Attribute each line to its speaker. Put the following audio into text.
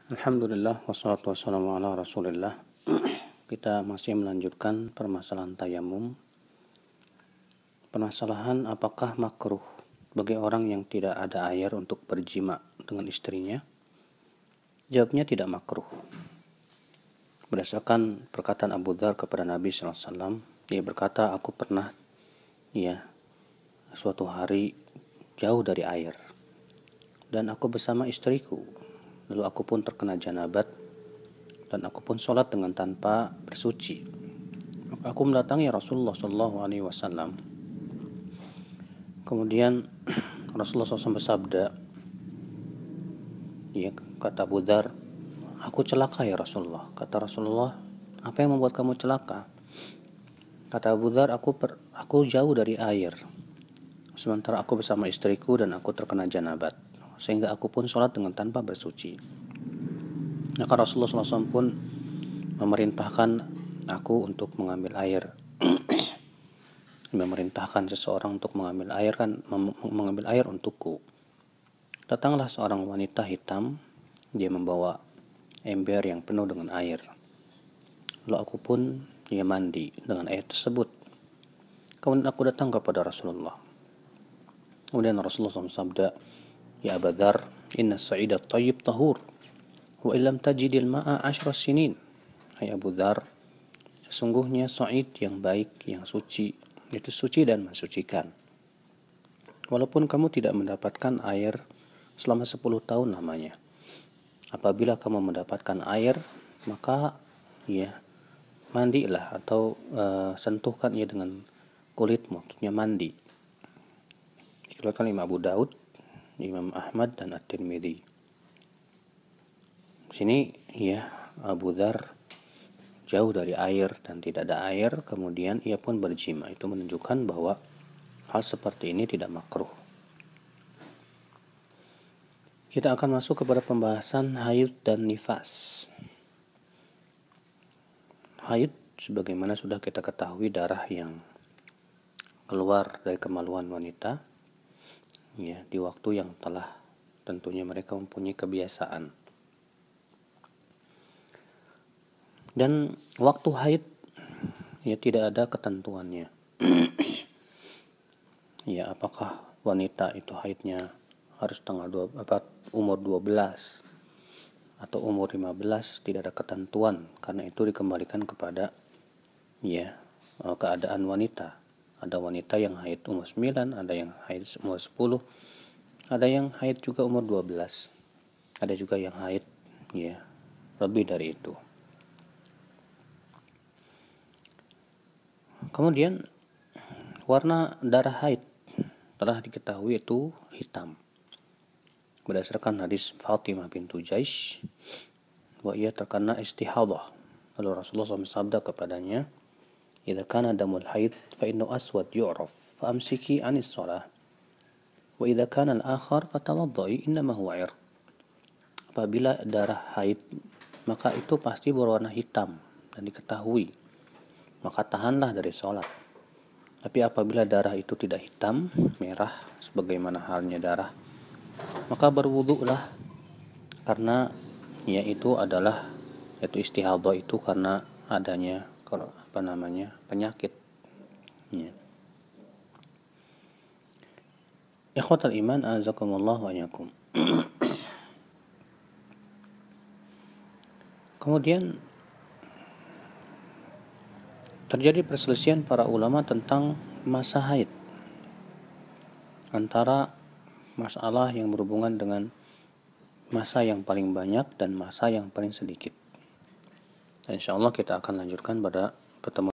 Speaker 1: Alhamdulillah wassalatu wassalamu ala Rasulillah. Kita masih melanjutkan permasalahan tayamum. Permasalahan apakah makruh bagi orang yang tidak ada air untuk berjima dengan istrinya? Jawabnya tidak makruh. Berdasarkan perkataan Abu Dzar kepada Nabi SAW, dia berkata, aku pernah suatu hari jauh dari air dan aku bersama istriku. Lalu aku pun terkena janabat dan aku pun sholat dengan tanpa bersuci. Maka aku mendatangi Rasulullah SAW. Kemudian Rasulullah SAW bersabda, kata Abu Dzar, aku celaka ya Rasulullah. Kata Rasulullah, apa yang membuat kamu celaka? Kata Abu Dzar, aku jauh dari air, sementara aku bersama istriku dan aku terkena janabat, sehingga aku pun sholat dengan tanpa bersuci. Maka Rasulullah SAW pun memerintahkan aku untuk mengambil air. Memerintahkan seseorang untuk mengambil air untukku. Datanglah seorang wanita hitam, dia membawa ember yang penuh dengan air. Lalu aku pun mandi dengan air tersebut. Kemudian aku datang kepada Rasulullah. Kemudian Rasulullah SAW sabda, ya Abu Dzar, inna as-sa'ida at-tayyib tahur, wa illam tajidil ma'a 10 sinin. Hai Abu Dzar, sesungguhnya sa'id yang baik, yang suci, itu suci dan mensucikan. Walaupun kamu tidak mendapatkan air selama 10 tahun lamanya. Apabila kamu mendapatkan air, maka mandilah atau sentuhkan ia dengan kulitmu, maksudnya mandi. Dikeluarkan Imam Abu Daud, Imam Ahmad dan At-Tirmidzi. Sini Abu Dzar jauh dari air dan tidak ada air, kemudian ia pun berjima. Itu menunjukkan bahwa hal seperti ini tidak makruh. Kita akan masuk kepada pembahasan haid dan nifas. Haid, sebagaimana sudah kita ketahui, darah yang keluar dari kemaluan wanita di waktu yang telah tentunya mereka mempunyai kebiasaan. Dan waktu haid tidak ada ketentuannya. Apakah wanita itu haidnya harus umur 12 atau umur 15, tidak ada ketentuan, karena itu dikembalikan kepada keadaan wanita. Ada wanita yang haid umur 9, ada yang haid umur 10, ada yang haid juga umur 12, ada juga yang haid lebih dari itu. Kemudian warna darah haid telah diketahui itu hitam. Berdasarkan hadis Fatimah bintu Jaish, bahwa ia terkena istihadah. Lalu Rasulullah SAW bersabda kepadanya, "Idza kana damul haid fa innahu aswad yu'raf, fa amsiki 'anis shalah. Wa idza kana al-akhar fatawaddai, innama huwa 'irq." Apabila darah haid, maka itu pasti berwarna hitam dan diketahui, maka tahanlah dari sholat. Tapi apabila darah itu tidak hitam, merah sebagaimana halnya darah, maka berwudulah, karena yaitu istihadah itu karena adanya penyakit. Ikhwatal iman, azakumullah wa iyyakum. Kemudian terjadi perselisihan para ulama tentang masa haid, antara masalah yang berhubungan dengan masa yang paling banyak dan masa yang paling sedikit. Dan insyaallah kita akan lanjutkan pada pertemuan